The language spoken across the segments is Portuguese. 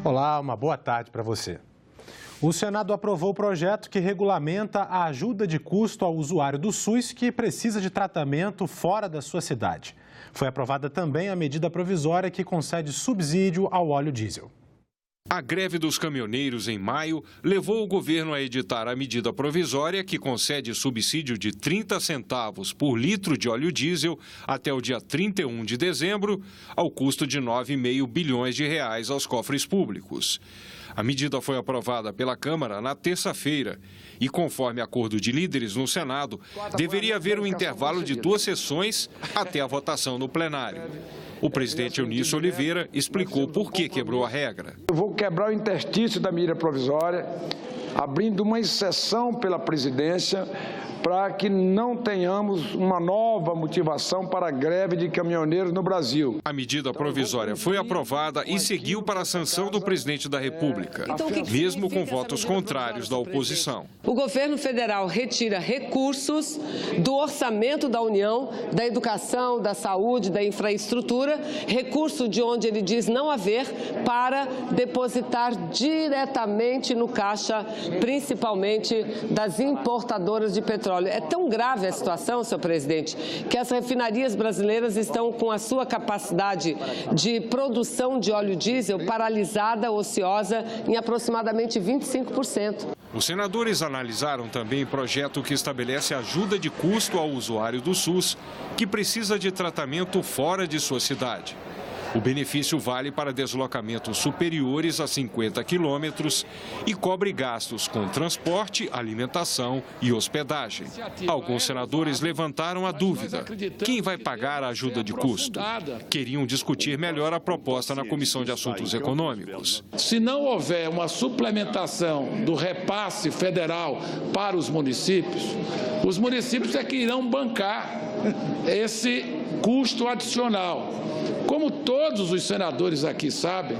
Olá, uma boa tarde para você. O Senado aprovou o projeto que regulamenta a ajuda de custo ao usuário do SUS que precisa de tratamento fora da sua cidade. Foi aprovada também a medida provisória que concede subsídio ao óleo diesel. A greve dos caminhoneiros em maio levou o governo a editar a medida provisória que concede subsídio de 30 centavos por litro de óleo diesel até o dia 31 de dezembro, ao custo de 9,5 bilhões de reais aos cofres públicos. A medida foi aprovada pela Câmara na terça-feira e, conforme acordo de líderes no Senado, deveria haver um intervalo de 2 sessões até a votação no plenário. O presidente Eunício Oliveira explicou por que quebrou a regra. Eu vou quebrar o interstício da medida provisória, abrindo uma exceção pela presidência para que não tenhamos uma nova motivação para a greve de caminhoneiros no Brasil. A medida provisória foi aprovada e seguiu para a sanção do presidente da República, mesmo com votos contrários da oposição. O governo federal retira recursos do orçamento da União, da educação, da saúde, da infraestrutura, recurso de onde ele diz não haver, para depositar diretamente no caixa, principalmente das importadoras de petróleo. É tão grave a situação, senhor presidente, que as refinarias brasileiras estão com a sua capacidade de produção de óleo diesel paralisada, ociosa, em aproximadamente 25%. Os senadores analisaram também projeto que estabelece ajuda de custo ao usuário do SUS que precisa de tratamento fora de sua cidade. O benefício vale para deslocamentos superiores a 50 quilômetros e cobre gastos com transporte, alimentação e hospedagem. Alguns senadores levantaram a dúvida: quem vai pagar a ajuda de custo? Queriam discutir melhor a proposta na Comissão de Assuntos Econômicos. Se não houver uma suplementação do repasse federal para os municípios é que irão bancar esse custo adicional. Como todos os senadores aqui sabem,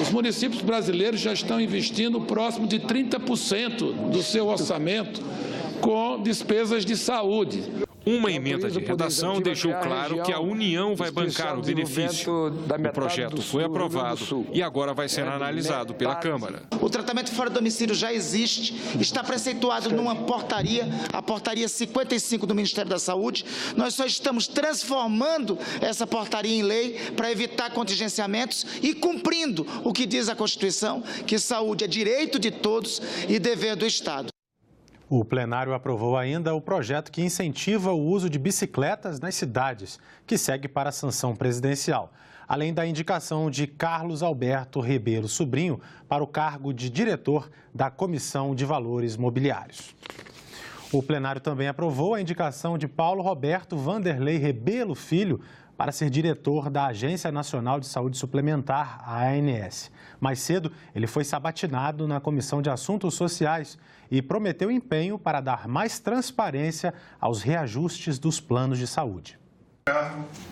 os municípios brasileiros já estão investindo próximo de 30% do seu orçamento com despesas de saúde. Uma emenda de redação deixou claro que a União vai bancar o benefício. O projeto foi aprovado e agora vai ser analisado pela Câmara. O tratamento fora do domicílio já existe, está preceituado numa portaria, a portaria 55 do Ministério da Saúde. Nós só estamos transformando essa portaria em lei para evitar contingenciamentos e cumprindo o que diz a Constituição, que saúde é direito de todos e dever do Estado. O plenário aprovou ainda o projeto que incentiva o uso de bicicletas nas cidades, que segue para a sanção presidencial, além da indicação de Carlos Alberto Ribeiro Sobrinho para o cargo de diretor da Comissão de Valores Mobiliários. O plenário também aprovou a indicação de Paulo Roberto Vanderlei Rebelo Filho para ser diretor da Agência Nacional de Saúde Suplementar, a ANS. Mais cedo, ele foi sabatinado na Comissão de Assuntos Sociais e prometeu empenho para dar mais transparência aos reajustes dos planos de saúde.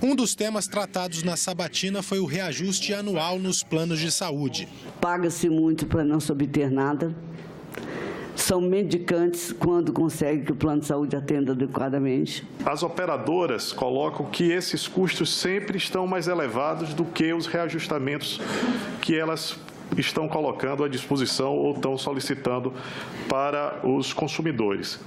Um dos temas tratados na sabatina foi o reajuste anual nos planos de saúde. Paga-se muito para não se obter nada. São mendicantes quando conseguem que o plano de saúde atenda adequadamente. As operadoras colocam que esses custos sempre estão mais elevados do que os reajustamentos que elas estão colocando à disposição ou estão solicitando para os consumidores.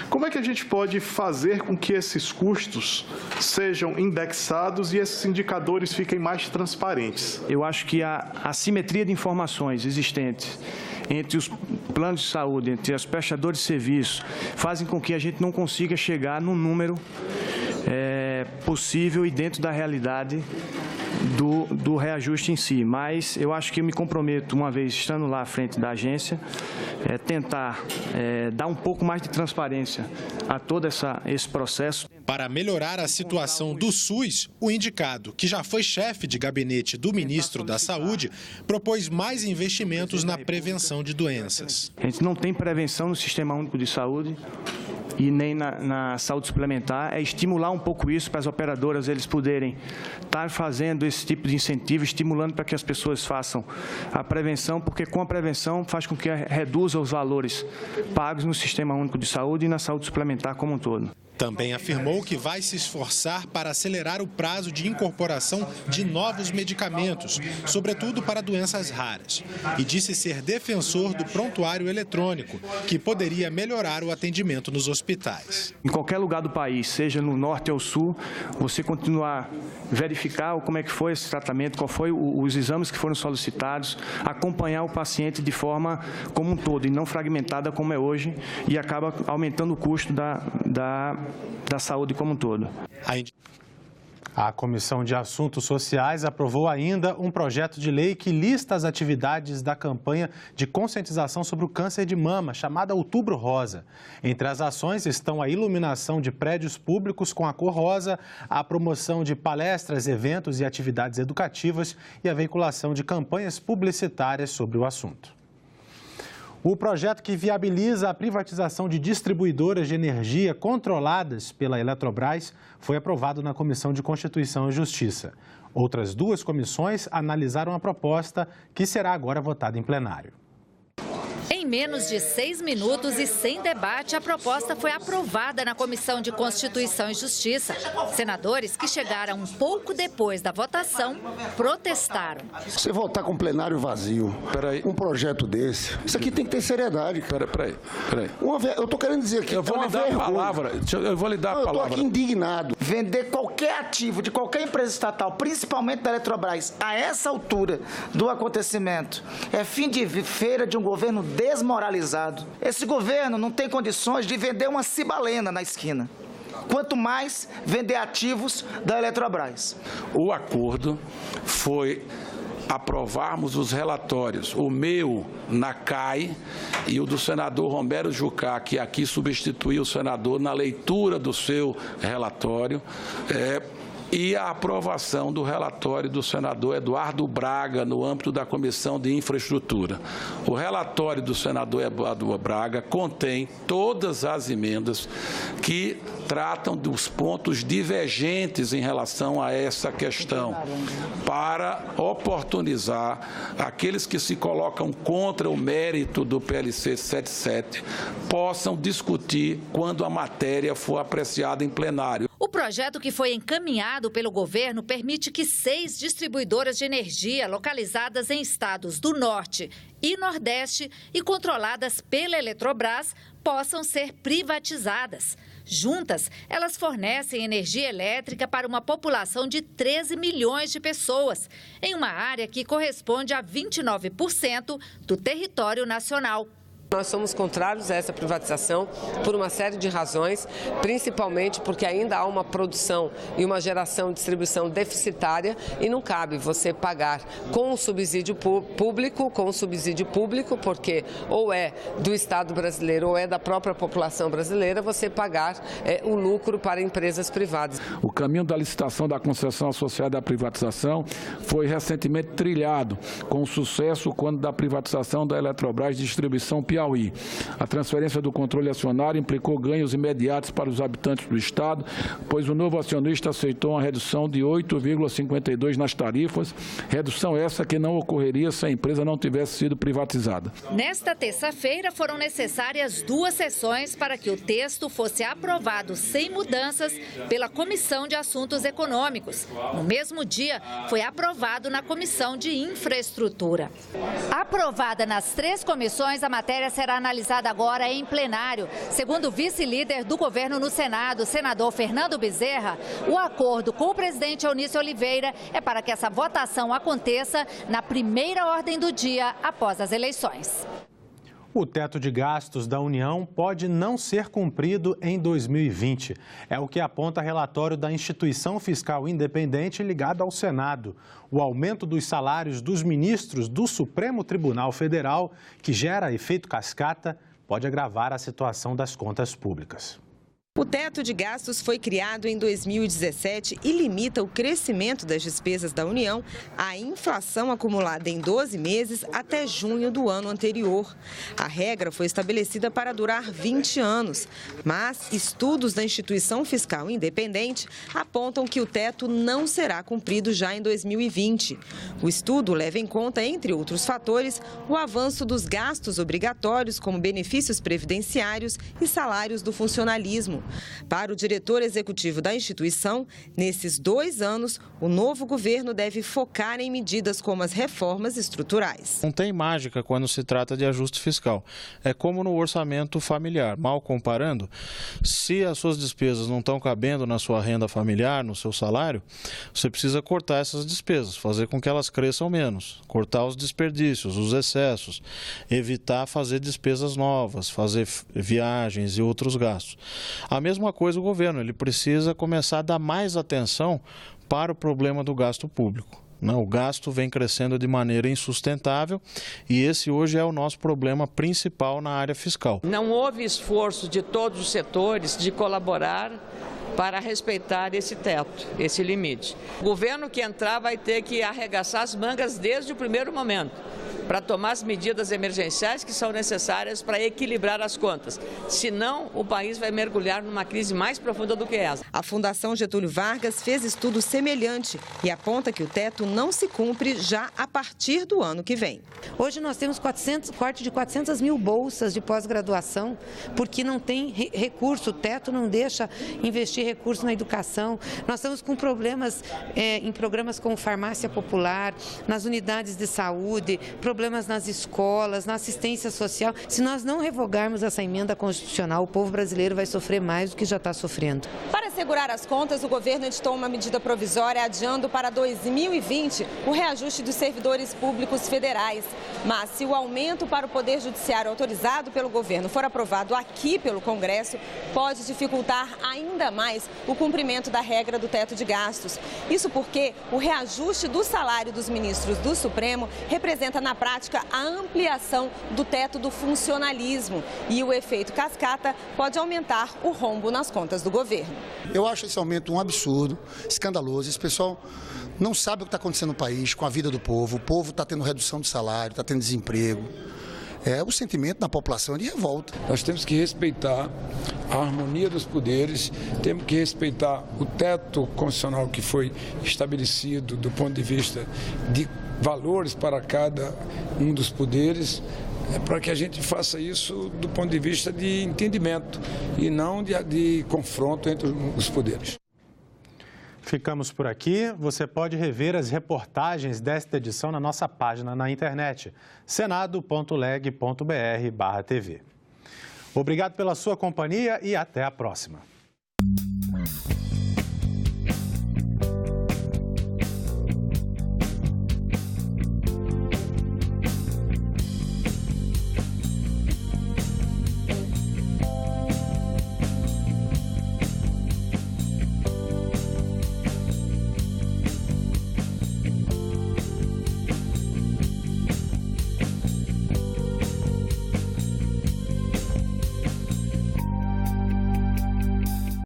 Como é que a gente pode fazer com que esses custos sejam indexados e esses indicadores fiquem mais transparentes? Eu acho que a assimetria de informações existentes entre os planos de saúde, entre os prestadores de serviço, fazem com que a gente não consiga chegar no número possível e dentro da realidade do reajuste em si. Mas eu acho que eu me comprometo, uma vez estando lá à frente da agência, tentar dar um pouco mais de transparência a todo esse processo. Para melhorar a situação do SUS, o indicado, que já foi chefe de gabinete do ministro da Saúde, propôs mais investimentos na prevenção de doenças. A gente não tem prevenção no Sistema Único de Saúde e nem na saúde suplementar, é estimular um pouco isso para as operadoras, eles poderem estar fazendo esse tipo de incentivo, estimulando para que as pessoas façam a prevenção, porque com a prevenção faz com que reduza os valores pagos no Sistema Único de Saúde e na saúde suplementar como um todo. Também afirmou que vai se esforçar para acelerar o prazo de incorporação de novos medicamentos, sobretudo para doenças raras. E disse ser defensor do prontuário eletrônico, que poderia melhorar o atendimento nos hospitais. Em qualquer lugar do país, seja no norte ou sul, você continuar verificar como é que foi esse tratamento, qual foi os exames que foram solicitados, acompanhar o paciente de forma como um todo e não fragmentada como é hoje, e acaba aumentando o custo da saúde como um todo. A Comissão de Assuntos Sociais aprovou ainda um projeto de lei que lista as atividades da campanha de conscientização sobre o câncer de mama, chamada Outubro Rosa. Entre as ações estão a iluminação de prédios públicos com a cor rosa, a promoção de palestras, eventos e atividades educativas e a veiculação de campanhas publicitárias sobre o assunto. O projeto que viabiliza a privatização de distribuidoras de energia controladas pela Eletrobras foi aprovado na Comissão de Constituição e Justiça. Outras duas comissões analisaram a proposta, que será agora votada em plenário. Em menos de 6 minutos e sem debate, a proposta foi aprovada na Comissão de Constituição e Justiça. Senadores que chegaram um pouco depois da votação protestaram. Você votar com plenário vazio, um projeto desse, isso aqui tem que ter seriedade. Peraí. Eu estou querendo dizer que eu vou lhe dar a palavra. Eu vou lhe dar a palavra. Eu estou aqui indignado. Vender qualquer ativo de qualquer empresa estatal, principalmente da Eletrobras, a essa altura do acontecimento, é fim de feira de um governo desmoralizado. Esse governo não tem condições de vender uma cibalena na esquina. Quanto mais vender ativos da Eletrobras. O acordo foi aprovarmos os relatórios, o meu na CAI e o do senador Romero Jucá, que aqui substituiu o senador na leitura do seu relatório, e a aprovação do relatório do senador Eduardo Braga no âmbito da Comissão de Infraestrutura. O relatório do senador Eduardo Braga contém todas as emendas que tratam dos pontos divergentes em relação a essa questão, para oportunizar aqueles que se colocam contra o mérito do PLC 77 possam discutir quando a matéria for apreciada em plenário. O projeto que foi encaminhado pelo governo permite que 6 distribuidoras de energia localizadas em estados do Norte e Nordeste e controladas pela Eletrobras possam ser privatizadas. Juntas, elas fornecem energia elétrica para uma população de 13 milhões de pessoas, em uma área que corresponde a 29% do território nacional. Nós somos contrários a essa privatização por uma série de razões, principalmente porque ainda há uma produção e uma geração de distribuição deficitária e não cabe você pagar com o subsídio público, porque ou é do Estado brasileiro ou é da própria população brasileira, você pagar o lucro para empresas privadas. O caminho da licitação da concessão associada à privatização foi recentemente trilhado, com sucesso quando da privatização da Eletrobras Distribuição Piauí. A transferência do controle acionário implicou ganhos imediatos para os habitantes do Estado, pois o novo acionista aceitou uma redução de 8,52% nas tarifas, redução essa que não ocorreria se a empresa não tivesse sido privatizada. Nesta terça-feira foram necessárias 2 sessões para que o texto fosse aprovado sem mudanças pela Comissão de Assuntos Econômicos. No mesmo dia, foi aprovado na Comissão de Infraestrutura. Aprovada nas 3 comissões, a matéria será analisada agora em plenário. Segundo o vice-líder do governo no Senado, senador Fernando Bezerra, o acordo com o presidente Eunício Oliveira é para que essa votação aconteça na primeira ordem do dia após as eleições. O teto de gastos da União pode não ser cumprido em 2020. É o que aponta relatório da Instituição Fiscal Independente ligada ao Senado. O aumento dos salários dos ministros do Supremo Tribunal Federal, que gera efeito cascata, pode agravar a situação das contas públicas. O teto de gastos foi criado em 2017 e limita o crescimento das despesas da União à inflação acumulada em 12 meses até junho do ano anterior. A regra foi estabelecida para durar 20 anos, mas estudos da Instituição Fiscal Independente apontam que o teto não será cumprido já em 2020. O estudo leva em conta, entre outros fatores, o avanço dos gastos obrigatórios, como benefícios previdenciários e salários do funcionalismo. Para o diretor executivo da instituição, nesses 2 anos, o novo governo deve focar em medidas como as reformas estruturais. Não tem mágica quando se trata de ajuste fiscal. É como no orçamento familiar. Mal comparando, se as suas despesas não estão cabendo na sua renda familiar, no seu salário, você precisa cortar essas despesas, fazer com que elas cresçam menos, cortar os desperdícios, os excessos, evitar fazer despesas novas, fazer viagens e outros gastos. A mesma coisa o governo, ele precisa começar a dar mais atenção para o problema do gasto público. O gasto vem crescendo de maneira insustentável e esse hoje é o nosso problema principal na área fiscal. Não houve esforço de todos os setores de colaborar para respeitar esse teto, esse limite. O governo que entrar vai ter que arregaçar as mangas desde o primeiro momento, para tomar as medidas emergenciais que são necessárias para equilibrar as contas. Senão, o país vai mergulhar numa crise mais profunda do que essa. A Fundação Getúlio Vargas fez estudo semelhante e aponta que o teto não se cumpre já a partir do ano que vem. Hoje nós temos corte de 400 mil bolsas de pós-graduação, porque não tem recurso, o teto não deixa investir recurso na educação. Nós estamos com problemas em programas como farmácia popular, nas unidades de saúde, problemas nas escolas, na assistência social. Se nós não revogarmos essa emenda constitucional, o povo brasileiro vai sofrer mais do que já está sofrendo. Para segurar as contas, o governo editou uma medida provisória adiando para 2020 o reajuste dos servidores públicos federais. Mas se o aumento para o Poder Judiciário autorizado pelo governo for aprovado aqui pelo Congresso, pode dificultar ainda mais o cumprimento da regra do teto de gastos. Isso porque o reajuste do salário dos ministros do Supremo representa na prática a ampliação do teto do funcionalismo e o efeito cascata pode aumentar o rombo nas contas do governo. Eu acho esse aumento um absurdo, escandaloso. Esse pessoal não sabe o que está acontecendo no país, com a vida do povo. O povo está tendo redução de salário, está tendo desemprego. O sentimento da população é de revolta. Nós temos que respeitar a harmonia dos poderes, temos que respeitar o teto constitucional que foi estabelecido do ponto de vista de valores para cada um dos poderes, para que a gente faça isso do ponto de vista de entendimento e não de confronto entre os poderes. Ficamos por aqui. Você pode rever as reportagens desta edição na nossa página na internet, senado.leg.br/tv. Obrigado pela sua companhia e até a próxima.